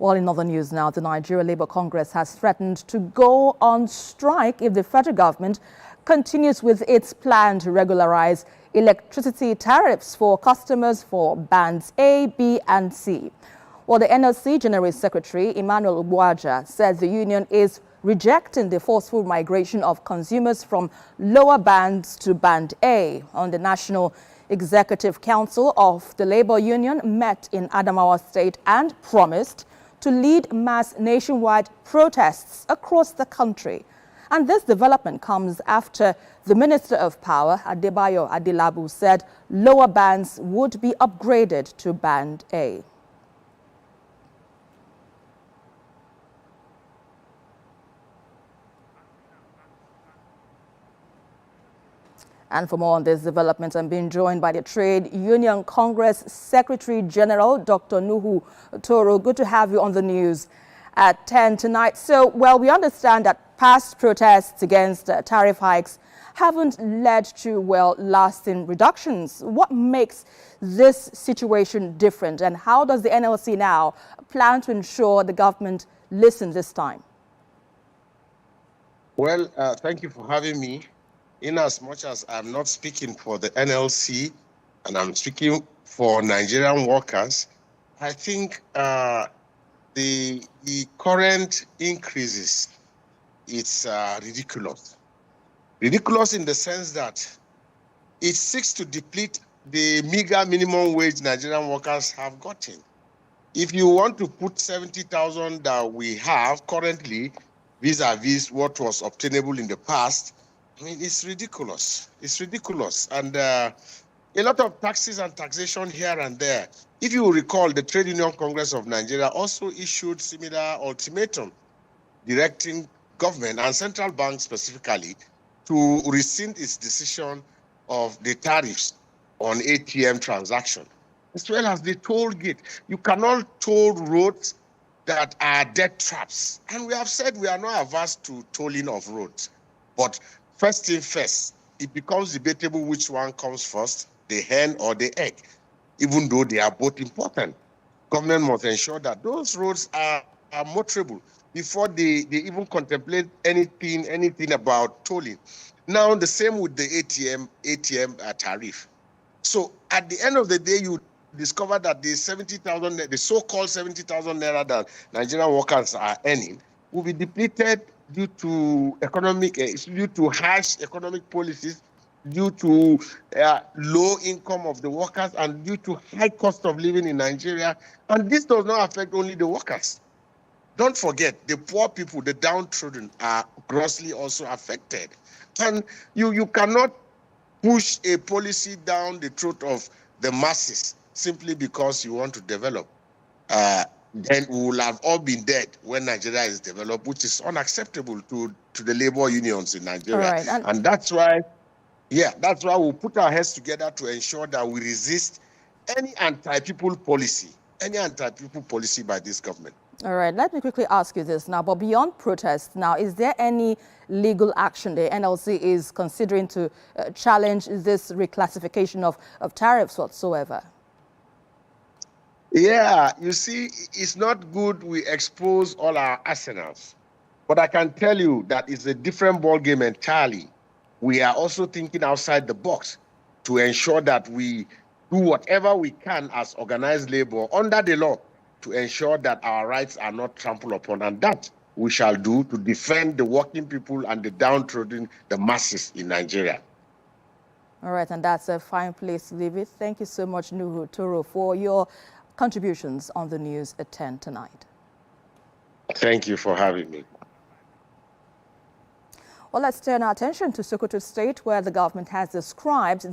Well, in other news now, the Nigeria Labour Congress has threatened to go on strike if the federal government continues with its plan to regularize electricity tariffs for customers for bands A, B and C. Well, the NLC General Secretary Emmanuel Ubuaja said the union is rejecting the forceful migration of consumers from lower bands to band A. On the National Executive Council of the Labour Union met in Adamawa State and promised to lead mass nationwide protests across the country. And this development comes after the Minister of Power, Adebayo Adelabu, said lower bands would be upgraded to band A. And for more on this development, I'm being joined by the Trade Union Congress Secretary General, Dr. Nuhu Toro. Good to have you on the news at 10 tonight. So, well, we understand that past protests against tariff hikes haven't led to, well, lasting reductions. What makes this situation different, and how does the NLC now plan to ensure the government listens this time? Well, thank you for having me. In as much as I'm not speaking for the NLC and I'm speaking for Nigerian workers, I think the current increases, it's ridiculous. Ridiculous in the sense that it seeks to deplete the meager minimum wage Nigerian workers have gotten. If you want to put 70,000 that we have currently vis-a-vis what was obtainable in the past, I mean, it's ridiculous. It's ridiculous. And a lot of taxes and taxation here and there. If you recall, the Trade Union Congress of Nigeria also issued similar ultimatum directing government and central banks specifically to rescind its decision of the tariffs on ATM transaction, as well as the toll gate. You cannot toll roads that are death traps. And we have said we are not averse to tolling of roads. But first thing first, it becomes debatable which one comes first, the hen or the egg, even though they are both important. Government must ensure that those roads are motorable before they even contemplate anything about tolling. Now, the same with the ATM tariff. So at the end of the day, you discover that the 70,000, the so-called 70,000 naira that Nigerian workers are earning will be depleted due to harsh economic policies, due to low income of the workers, and due to high cost of living in Nigeria. And this does not affect only the workers. Don't forget, the poor people, the downtrodden, are grossly also affected. And you cannot push a policy down the throat of the masses simply because you want to develop. Then we will have all been dead when Nigeria is developed, which is unacceptable to the labor unions in Nigeria. Right. And that's why, we'll put our heads together to ensure that we resist any anti-people policy by this government. All right, let me quickly ask you this now, but beyond protests now, is there any legal action the NLC is considering to challenge this reclassification of tariffs whatsoever? Yeah, you see, it's not good we expose all our arsenals. But I can tell you that it's a different ballgame entirely. We are also thinking outside the box to ensure that we do whatever we can as organized labor under the law to ensure that our rights are not trampled upon. And that we shall do to defend the working people and the downtrodden, the masses in Nigeria. All right, and that's a fine place to leave it. Thank you so much, Nuhu Toro, for your contributions on the news at 10 tonight. Thank you for having me. Well, let's turn our attention to Sokoto State, where the government has described the